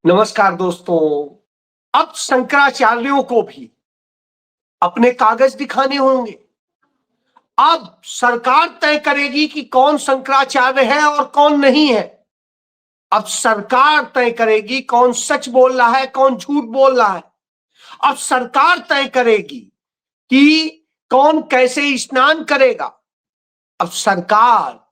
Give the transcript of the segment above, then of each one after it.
नमस्कार दोस्तों। अब शंकराचार्यों को भी अपने कागज दिखाने होंगे। अब सरकार तय करेगी कि कौन शंकराचार्य है और कौन नहीं है। अब सरकार तय करेगी कौन सच बोल रहा है, कौन झूठ बोल रहा है। अब सरकार तय करेगी कि कौन कैसे स्नान करेगा। अब सरकार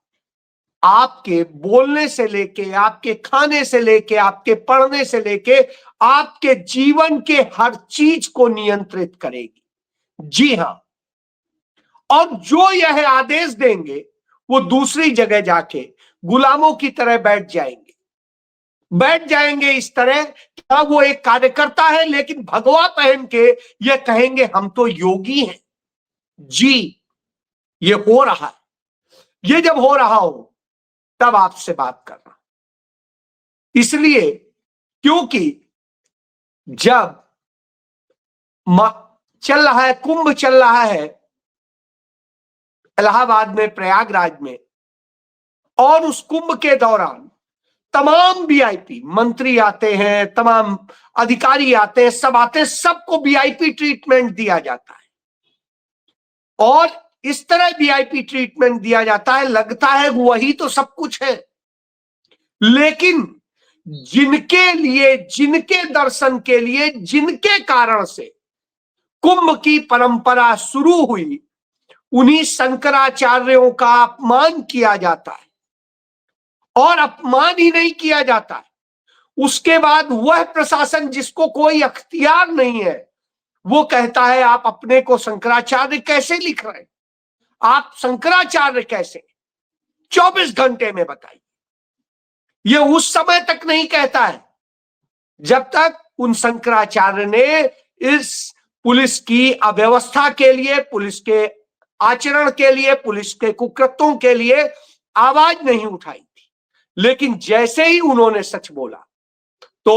आपके बोलने से लेके, आपके खाने से लेके, आपके पढ़ने से लेके, आपके जीवन के हर चीज को नियंत्रित करेगी। जी हां। और जो यह आदेश देंगे वो दूसरी जगह जाके गुलामों की तरह बैठ जाएंगे इस तरह कि वो एक कार्यकर्ता है लेकिन भगवा पहन के ये कहेंगे हम तो योगी हैं। जी, ये हो रहा है। ये जब हो रहा हो तब आपसे बात करना, इसलिए क्योंकि जब चल रहा है, कुंभ चल रहा है इलाहाबाद में, प्रयागराज में, और उस कुंभ के दौरान तमाम वीआईपी मंत्री आते हैं, तमाम अधिकारी आते हैं, सब आते हैं, सबको वीआईपी ट्रीटमेंट दिया जाता है। और इस तरह वीआईपी ट्रीटमेंट दिया जाता है, लगता है वही तो सब कुछ है। लेकिन जिनके लिए, जिनके दर्शन के लिए, जिनके कारण से कुंभ की परंपरा शुरू हुई, उन्हीं शंकराचार्यों का अपमान किया जाता है। और अपमान ही नहीं किया जाता है, उसके बाद वह प्रशासन जिसको कोई अख्तियार नहीं है वो कहता है आप अपने को शंकराचार्य कैसे लिख रहे हैं, आप शंकराचार्य कैसे, 24 घंटे में बताइए। ये उस समय तक नहीं कहता है जब तक उन शंकराचार्य ने इस पुलिस की अव्यवस्था के लिए, पुलिस के आचरण के लिए, पुलिस के कुकृत्यों के लिए आवाज नहीं उठाई थी। लेकिन जैसे ही उन्होंने सच बोला तो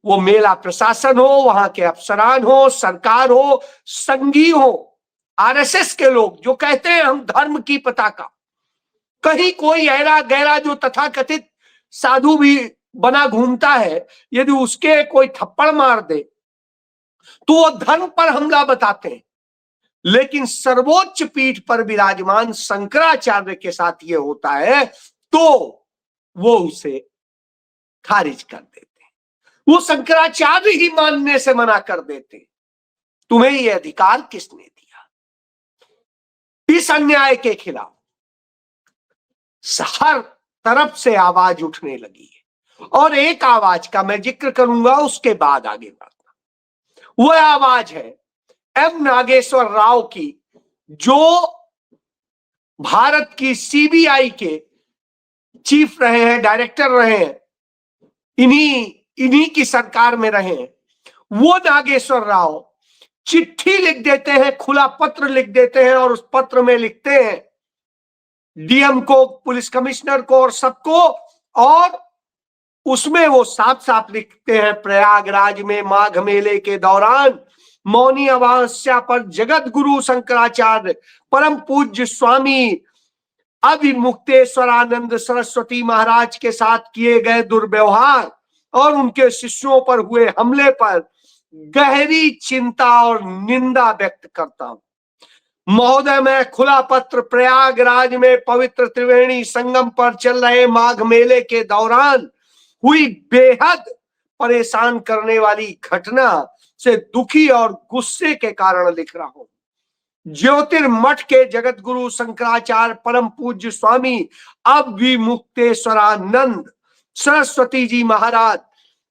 वो मेला प्रशासन हो, वहां के अफसरान हो, सरकार हो, संघी हो, आरएसएस के लोग जो कहते हैं हम धर्म की पताका, कहीं कोई ऐरा गैरा जो तथाकथित साधु भी बना घूमता है, यदि उसके कोई थप्पड़ मार दे तो वो धर्म पर हमला बताते हैं। लेकिन सर्वोच्च पीठ पर विराजमान शंकराचार्य के साथ ये होता है तो वो उसे खारिज कर देते हैं, वो शंकराचार्य ही मानने से मना कर देते हैं। तुम्हें ये अधिकार किसने दिया? इस अन्याय के खिलाफ हर तरफ से आवाज उठने लगी है, और एक आवाज का मैं जिक्र करूंगा उसके बाद आगे बढ़ना। वह आवाज है एम नागेश्वर राव की, जो भारत की सीबीआई के चीफ रहे हैं, डायरेक्टर रहे हैं, इन्हीं की सरकार में रहे हैं। वो नागेश्वर राव चिट्ठी लिख देते हैं, खुला पत्र लिख देते हैं, और उस पत्र में लिखते हैं डीएम को, पुलिस कमिश्नर को और सबको, और उसमें वो साफ साफ लिखते हैं प्रयागराज में माघ मेले के दौरान मौनी अमावस्या पर जगत गुरु शंकराचार्य परम पूज्य स्वामी अभिमुक्तेश्वरानंद सरस्वती महाराज के साथ किए गए दुर्व्यवहार और उनके शिष्यों पर हुए हमले पर गहरी चिंता और निंदा व्यक्त करता हूं। महोदय, मैं खुला पत्र प्रयागराज में पवित्र त्रिवेणी संगम पर चल रहे माघ मेले के दौरान हुई बेहद परेशान करने वाली घटना से दुखी और गुस्से के कारण लिख रहा हूं। ज्योतिर्मठ के जगत गुरु शंकराचार्य परम पूज्य स्वामी अभिमुक्तेश्वरानंद सरस्वती जी महाराज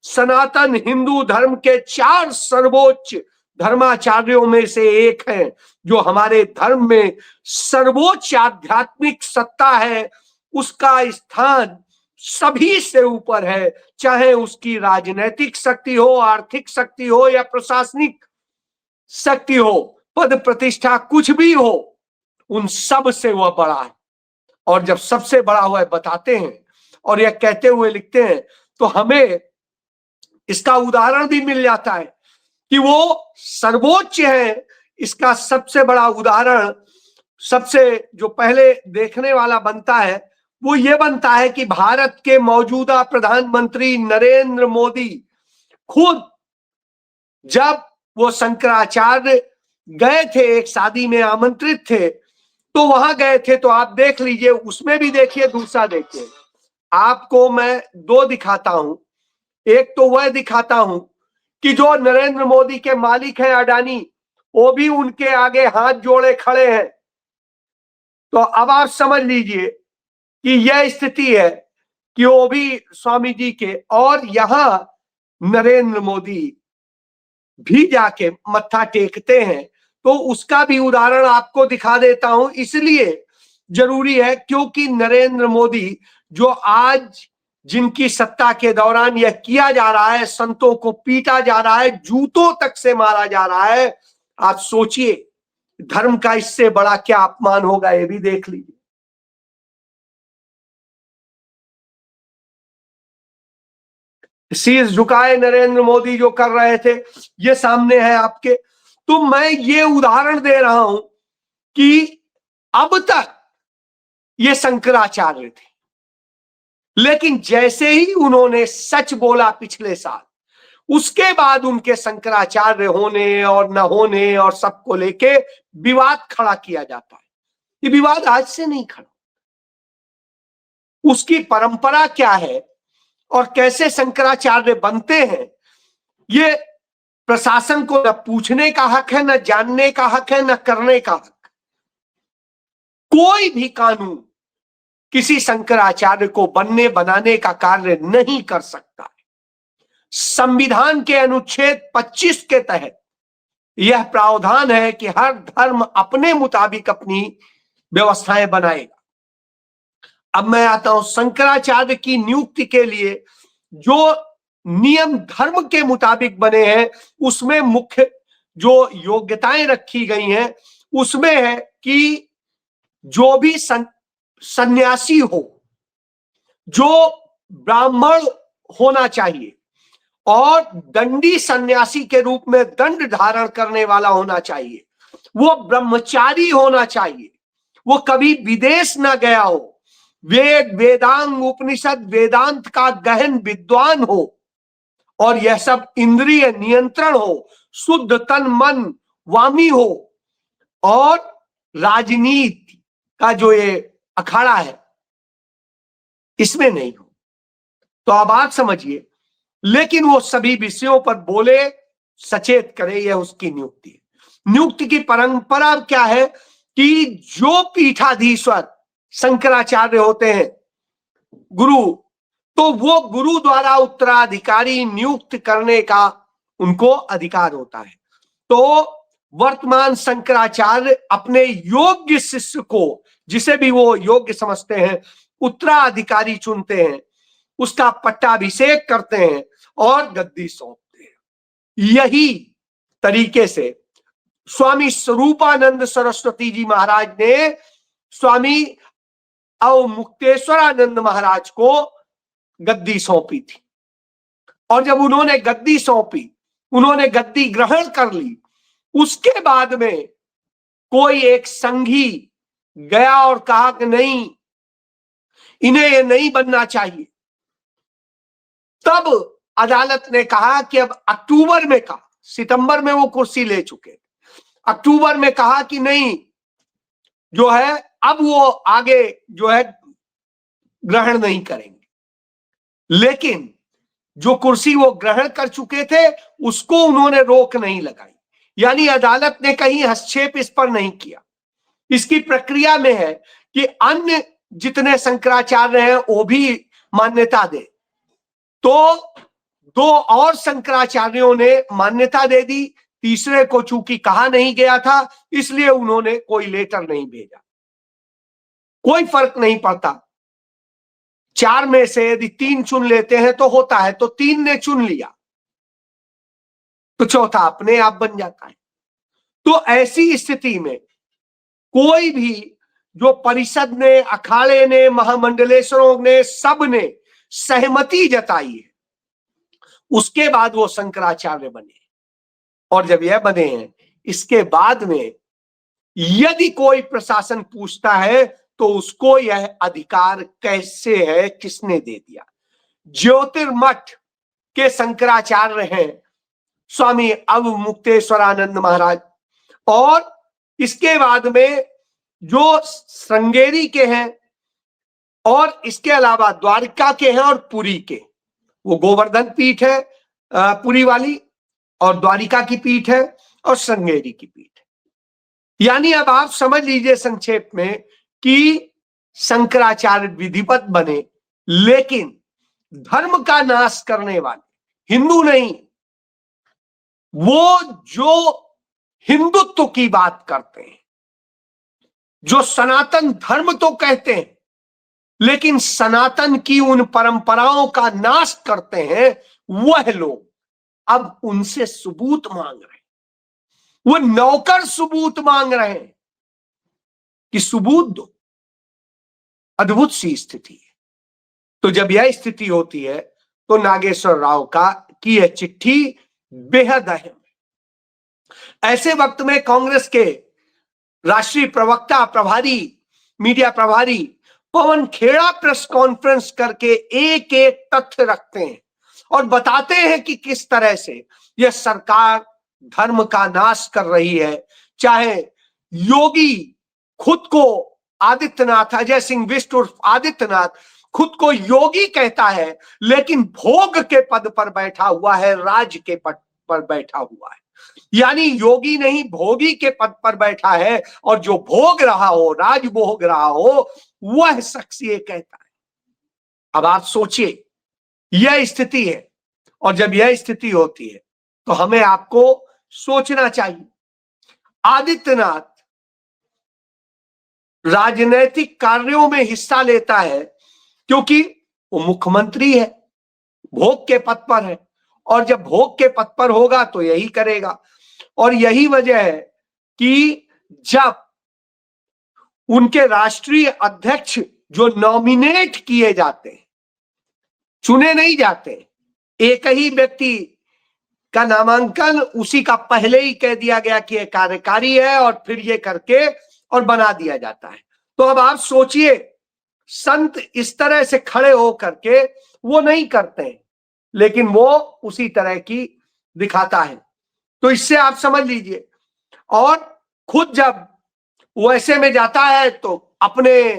सनातन हिंदू धर्म के 4 सर्वोच्च धर्माचार्यों में से एक हैं, जो हमारे धर्म में सर्वोच्च आध्यात्मिक सत्ता है। उसका स्थान सभी से ऊपर है, चाहे उसकी राजनीतिक शक्ति हो, आर्थिक शक्ति हो या प्रशासनिक शक्ति हो, पद प्रतिष्ठा कुछ भी हो, उन सब से वह बड़ा है। और जब सबसे बड़ा हुआ बताते हैं और यह कहते हुए लिखते हैं तो हमें इसका उदाहरण भी मिल जाता है कि वो सर्वोच्च है। इसका सबसे बड़ा उदाहरण, सबसे जो पहले देखने वाला बनता है वो ये बनता है कि भारत के मौजूदा प्रधानमंत्री नरेंद्र मोदी खुद जब वो शंकराचार्य गए थे, एक शादी में आमंत्रित थे, तो वहां गए थे, तो आप देख लीजिए, उसमें भी देखिए, दूसरा देखिए, आपको मैं दो दिखाता हूं। एक तो वह दिखाता हूं कि जो नरेंद्र मोदी के मालिक हैं अडानी, वो भी उनके आगे हाथ जोड़े खड़े हैं। तो अब आप समझ लीजिए कि यह स्थिति है कि वो भी स्वामी जी के, और यहां नरेंद्र मोदी भी जाके मत्था टेकते हैं। तो उसका भी उदाहरण आपको दिखा देता हूं, इसलिए जरूरी है क्योंकि नरेंद्र मोदी जो आज जिनकी सत्ता के दौरान यह किया जा रहा है, संतों को पीटा जा रहा है, जूतों तक से मारा जा रहा है, आप सोचिए धर्म का इससे बड़ा क्या अपमान होगा, ये भी देख लीजिए। शीश झुकाए नरेंद्र मोदी जो कर रहे थे, ये सामने है आपके। तो मैं ये उदाहरण दे रहा हूं कि अब तक ये शंकराचार्य थे, लेकिन जैसे ही उन्होंने सच बोला पिछले साल, उसके बाद उनके शंकराचार्य होने और न होने और सबको लेके विवाद खड़ा किया जाता है। ये विवाद आज से नहीं खड़ा, उसकी परंपरा क्या है और कैसे शंकराचार्य बनते हैं, ये प्रशासन को न पूछने का हक है, न जानने का हक है, न करने का हक। कोई भी कानून किसी शंकराचार्य को बनने बनाने का कार्य नहीं कर सकता। संविधान के अनुच्छेद 25 के तहत यह प्रावधान है कि हर धर्म अपने मुताबिक अपनी व्यवस्थाएं बनाएगा। अब मैं आता हूं शंकराचार्य की नियुक्ति के लिए जो नियम धर्म के मुताबिक बने हैं, उसमें मुख्य जो योग्यताएं रखी गई हैं, उसमें है कि जो भी सन्यासी हो, जो ब्राह्मण होना चाहिए और दंडी सन्यासी के रूप में दंड धारण करने वाला होना चाहिए, वो ब्रह्मचारी होना चाहिए, वो कभी विदेश न गया हो, वेद वेदांग उपनिषद वेदांत का गहन विद्वान हो, और यह सब इंद्रिय नियंत्रण हो, शुद्ध तन मन वामी हो, और राजनीति का जो ये अखाड़ा है इसमें नहीं हो। तो अब आप समझिए, लेकिन वो सभी विषयों पर बोले, सचेत करे, यह उसकी नियुक्ति है। नियुक्ति की परंपरा क्या है कि जो पीठाधीश्वर शंकराचार्य होते हैं, गुरु, तो वो गुरु द्वारा उत्तराधिकारी नियुक्त करने का उनको अधिकार होता है। तो वर्तमान शंकराचार्य अपने योग्य शिष्य को, जिसे भी वो योग्य समझते हैं, उत्तराधिकारी चुनते हैं, उसका पट्टाभिषेक करते हैं और गद्दी सौंपते हैं। यही तरीके से स्वामी स्वरूपानंद सरस्वती जी महाराज ने स्वामी अवमुक्तेश्वरानंद महाराज को गद्दी सौंपी थी, और जब उन्होंने गद्दी सौंपी, उन्होंने गद्दी ग्रहण कर ली, उसके बाद में कोई एक संघी गया और कहा कि नहीं, इन्हें ये नहीं बनना चाहिए, तब अदालत ने कहा कि अब अक्टूबर में, कहा सितंबर में वो कुर्सी ले चुके, अक्टूबर में कहा कि नहीं, जो है अब वो आगे जो है ग्रहण नहीं करेंगे। लेकिन जो कुर्सी वो ग्रहण कर चुके थे उसको उन्होंने रोक नहीं लगाई, यानी अदालत ने कहीं हस्तक्षेप इस पर नहीं किया। इसकी प्रक्रिया में है कि अन्य जितने शंकराचार्य हैं वो भी मान्यता दे, तो दो और शंकराचार्यों ने मान्यता दे दी, तीसरे को चूंकि कहा नहीं गया था इसलिए उन्होंने कोई लेटर नहीं भेजा। कोई फर्क नहीं पड़ता, चार में से यदि तीन चुन लेते हैं तो होता है, तो तीन ने चुन लिया तो चौथा अपने आप बन जाता है। तो ऐसी स्थिति में कोई भी जो परिषद ने, अखाड़े ने, महामंडलेश्वरों ने, सब ने सहमति जताई है, उसके बाद वो शंकराचार्य बने। और जब यह बने हैं, इसके बाद में यदि कोई प्रशासन पूछता है तो उसको यह अधिकार कैसे है, किसने दे दिया? ज्योतिर्मठ के शंकराचार्य हैं स्वामी अवमुक्तेश्वरानंद महाराज, और इसके बाद में जो श्रृंगेरी के हैं और इसके अलावा द्वारका के हैं और पुरी के, वो गोवर्धन पीठ है पुरी वाली, और द्वारिका की पीठ है और श्रृंगेरी की पीठ है। यानी अब आप समझ लीजिए संक्षेप में कि शंकराचार्य विधिवत बने, लेकिन धर्म का नाश करने वाले हिंदू नहीं, वो जो हिंदुत्व की बात करते हैं, जो सनातन धर्म तो कहते हैं, लेकिन सनातन की उन परंपराओं का नाश करते हैं, वह लोग अब उनसे सबूत मांग रहे हैं। वो नौकर सबूत मांग रहे हैं कि सबूत दो। अद्भुत सी स्थिति है। तो जब यह स्थिति होती है तो नागेश्वर राव की यह चिट्ठी बेहद अहम है। ऐसे वक्त में कांग्रेस के राष्ट्रीय प्रवक्ता प्रभारी, मीडिया प्रभारी पवन खेड़ा प्रेस कॉन्फ्रेंस करके एक एक तथ्य रखते हैं और बताते हैं कि किस तरह से यह सरकार धर्म का नाश कर रही है। चाहे योगी खुद को आदित्यनाथ, अजय सिंह बिष्ट उर्फ आदित्यनाथ खुद को योगी कहता है, लेकिन भोग के पद पर बैठा हुआ है, राज के पद पर बैठा हुआ है। यानी योगी नहीं, भोगी के पद पर बैठा है, और जो भोग रहा हो, राज भोग रहा हो, वह शख्स ये कहता है। अब आप सोचिए, यह स्थिति है, और जब यह स्थिति होती है तो हमें आपको सोचना चाहिए। आदित्यनाथ राजनैतिक कार्यों में हिस्सा लेता है क्योंकि वो मुख्यमंत्री है, भोग के पद पर है, और जब भोग के पद पर होगा तो यही करेगा। और यही वजह है कि जब उनके राष्ट्रीय अध्यक्ष जो नॉमिनेट किए जाते हैं, चुने नहीं जाते, एक ही व्यक्ति का नामांकन उसी का पहले ही कह दिया गया कि ये कार्यकारी है, और फिर ये करके और बना दिया जाता है। तो अब आप सोचिए, संत इस तरह से खड़े हो करके वो नहीं करते हैं, लेकिन वो उसी तरह की दिखाता है। तो इससे आप समझ लीजिए। और खुद जब वो ऐसे में जाता है तो अपने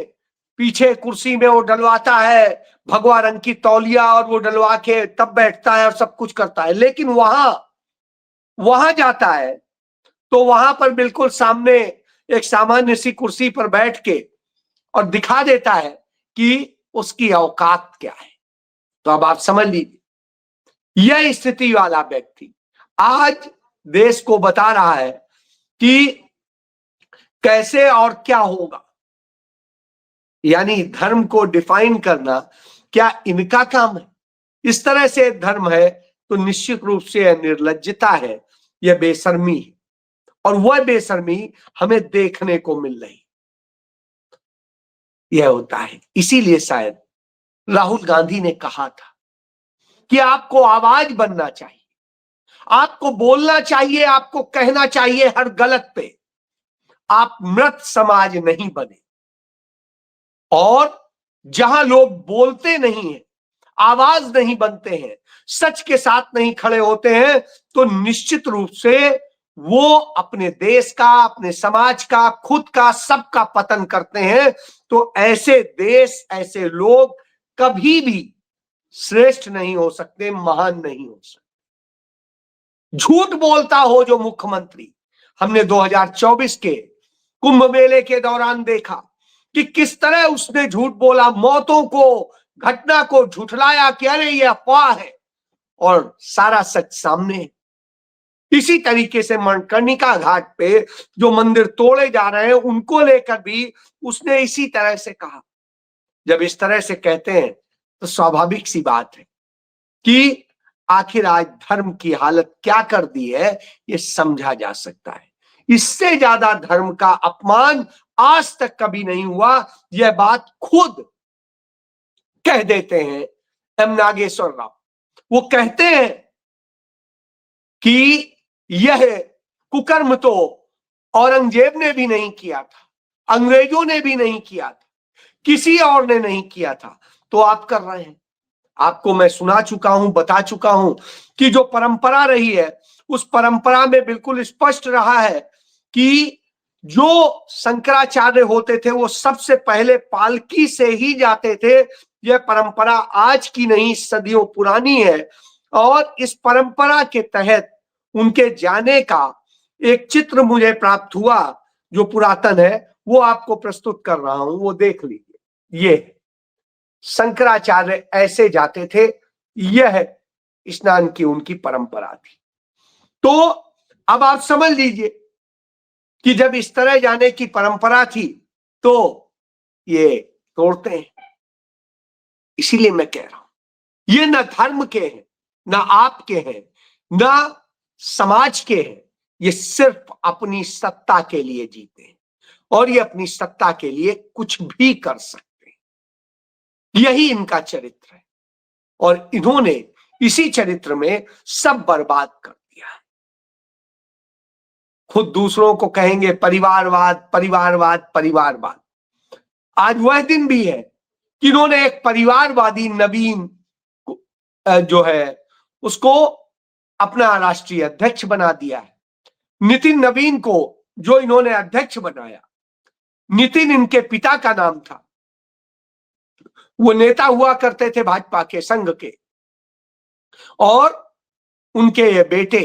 पीछे कुर्सी में वो डलवाता है भगवा रंग की तौलिया, और वो डलवा के तब बैठता है और सब कुछ करता है। लेकिन वहां जाता है तो वहां पर बिल्कुल सामने एक सामान्य सी कुर्सी पर बैठ के और दिखा देता है कि उसकी औकात क्या है। तो अब आप समझ लीजिए, यह स्थिति वाला व्यक्ति आज देश को बता रहा है कि कैसे और क्या होगा। यानी धर्म को डिफाइन करना क्या इनका काम है? इस तरह से धर्म है तो निश्चित रूप से यह निर्लज्जता है, यह बेशर्मी है, और वह बेशर्मी हमें देखने को मिल रही। यह होता है, इसीलिए शायद राहुल गांधी ने कहा था कि आपको आवाज बनना चाहिए, आपको बोलना चाहिए, आपको कहना चाहिए हर गलत पे। आप मृत समाज नहीं बने। और जहां लोग बोलते नहीं हैं, आवाज नहीं बनते हैं, सच के साथ नहीं खड़े होते हैं, तो निश्चित रूप से वो अपने देश का, अपने समाज का, खुद का, सबका पतन करते हैं। तो ऐसे देश, ऐसे लोग कभी भी श्रेष्ठ नहीं हो सकते, महान नहीं हो सकते। झूठ बोलता हो जो मुख्यमंत्री, हमने 2024 के कुंभ मेले के दौरान देखा कि किस तरह उसने झूठ बोला, मौतों को, घटना को झुठलाया कि अरे ये अफवाह है, और सारा सच सामने है। इसी तरीके से मणिकर्णिका घाट पे जो मंदिर तोड़े जा रहे हैं, उनको लेकर भी उसने इसी तरह से कहा। जब इस तरह से कहते हैं तो स्वाभाविक सी बात है कि आखिर आज धर्म की हालत क्या कर दी है, ये समझा जा सकता है। इससे ज्यादा धर्म का अपमान आज तक कभी नहीं हुआ। यह बात खुद कह देते हैं एम नागेश्वर राव। वो कहते हैं कि यह कुकर्म तो औरंगजेब ने भी नहीं किया था, अंग्रेजों ने भी नहीं किया था, किसी और ने नहीं किया था, तो आप कर रहे हैं। आपको मैं सुना चुका हूं, बता चुका हूं कि जो परंपरा रही है उस परंपरा में बिल्कुल स्पष्ट रहा है कि जो शंकराचार्य होते थे वो सबसे पहले पालकी से ही जाते थे। यह परंपरा आज की नहीं, सदियों पुरानी है। और इस परंपरा के तहत उनके जाने का एक चित्र मुझे प्राप्त हुआ जो पुरातन है, वो आपको प्रस्तुत कर रहा हूं, वो देख लीजिए। ये शंकराचार्य ऐसे जाते थे, यह स्नान की उनकी परंपरा थी। तो अब आप समझ लीजिए कि जब इस तरह जाने की परंपरा थी तो ये तोड़ते हैं। इसीलिए मैं कह रहा हूं ये न धर्म के हैं, न आपके हैं, न समाज के हैं। ये सिर्फ अपनी सत्ता के लिए जीते हैं और ये अपनी सत्ता के लिए कुछ भी कर सकते हैं। यही इनका चरित्र है और इन्होंने इसी चरित्र में सब बर्बाद कर दिया है। खुद दूसरों को कहेंगे परिवारवाद, परिवारवाद, परिवारवाद। आज वह दिन भी है कि इन्होंने एक परिवारवादी नवीन जो है उसको अपना राष्ट्रीय अध्यक्ष बना दिया है। नितिन नवीन को जो इन्होंने अध्यक्ष बनाया, नितिन इनके पिता का नाम था, वो नेता हुआ करते थे भाजपा के, संघ के, और उनके ये बेटे,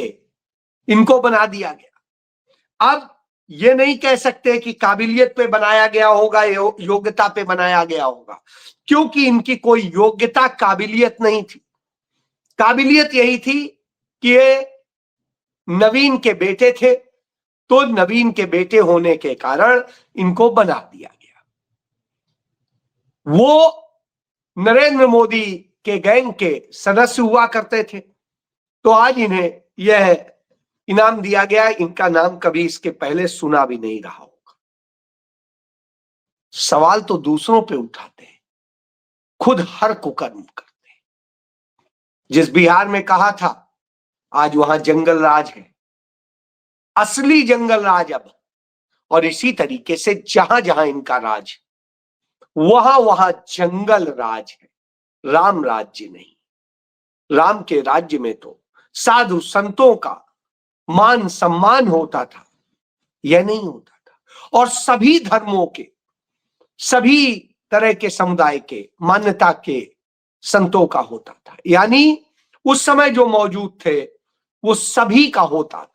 इनको बना दिया गया। अब ये नहीं कह सकते कि काबिलियत पे बनाया गया होगा, योग्यता पे बनाया गया होगा, क्योंकि इनकी कोई योग्यता काबिलियत नहीं थी। काबिलियत यही थी कि ये नवीन के बेटे थे, तो नवीन के बेटे होने के कारण इनको बना दिया गया। वो नरेंद्र मोदी के गैंग के सदस्य हुआ करते थे, तो आज इन्हें यह इनाम दिया गया। इनका नाम कभी इसके पहले सुना भी नहीं रहा होगा। सवाल तो दूसरों पे उठाते हैं, खुद हर कुकर्म करते हैं। जिस बिहार में कहा था, आज वहां जंगल राज है, असली जंगल राज अब। और इसी तरीके से जहां जहां इनका राज, वहां वहां जंगल राज है, राम राज्य नहीं। राम के राज्य में तो साधु संतों का मान सम्मान होता था, यह नहीं होता था। और सभी धर्मों के, सभी तरह के समुदाय के, मान्यता के संतों का होता था। यानी उस समय जो मौजूद थे वो सभी का होता था।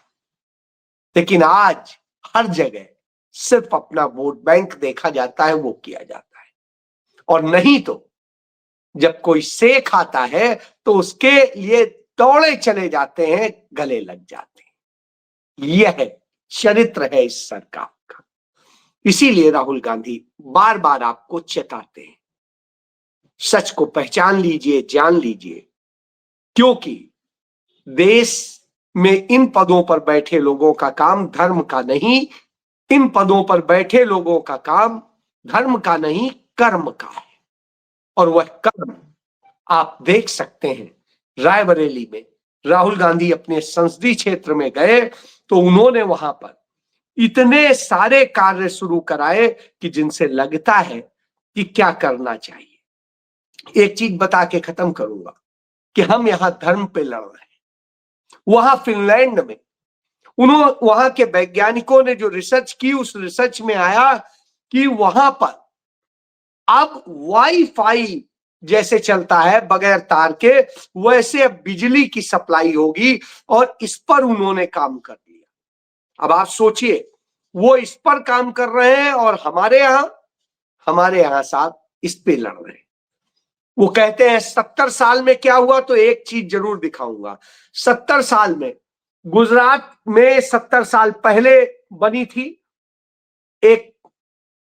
लेकिन आज हर जगह सिर्फ अपना वोट बैंक देखा जाता है, वो किया जाता है। और नहीं तो जब कोई सेख आता है तो उसके लिए दौड़े चले जाते हैं, गले लग जाते हैं। यह चरित्र है इस सरकार का। इसीलिए राहुल गांधी बार बार आपको चेताते हैं, सच को पहचान लीजिए, जान लीजिए, क्योंकि देश में इन पदों पर बैठे लोगों का काम धर्म का नहीं, इन पदों पर बैठे लोगों का काम धर्म का नहीं, कर्म का है। और वह कर्म आप देख सकते हैं। रायबरेली में राहुल गांधी अपने संसदीय क्षेत्र में गए तो उन्होंने वहां पर इतने सारे कार्य शुरू कराए कि जिनसे लगता है कि क्या करना चाहिए। एक चीज बता के खत्म करूंगा कि हम यहां धर्म पे लड़ रहे हैं। वहां फिनलैंड में वहां के वैज्ञानिकों ने जो रिसर्च की, उस रिसर्च में आया कि वहां पर अब वाईफाई जैसे चलता है बगैर तार के, वैसे अब बिजली की सप्लाई होगी। और इस पर उन्होंने काम कर लिया। अब आप सोचिए, वो इस पर काम कर रहे हैं और हमारे यहां साहब इस पे लड़ रहे हैं। वो कहते हैं 70 साल में क्या हुआ, तो एक चीज जरूर दिखाऊंगा। 70 साल में गुजरात में 70 साल पहले बनी थी एक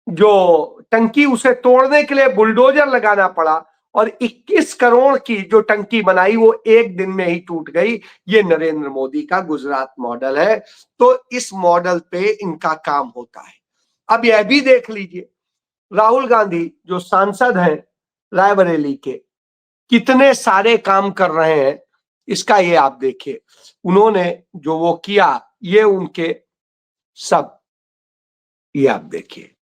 जो टंकी, उसे तोड़ने के लिए बुलडोजर लगाना पड़ा और 21 करोड़ की जो टंकी बनाई वो एक दिन में ही टूट गई। ये नरेंद्र मोदी का गुजरात मॉडल है। तो इस मॉडल पे इनका काम होता है। अब यह भी देख लीजिए, राहुल गांधी जो सांसद हैं रायबरेली के, कितने सारे काम कर रहे हैं, इसका ये आप देखिए। उन्होंने जो वो किया, ये उनके सब, ये आप देखिए।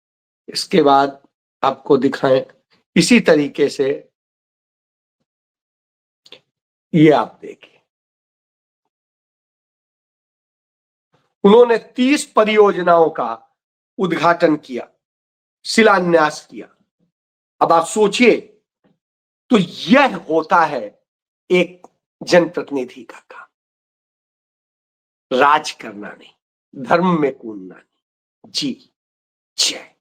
इसके बाद आपको दिखाएं इसी तरीके से ये आप देखिए, उन्होंने 30 परियोजनाओं का उद्घाटन किया, शिलान्यास किया। अब आप सोचिए, तो यह होता है एक जनप्रतिनिधि का काम, राज करना नहीं, धर्म में कूदना नहीं। जी जय।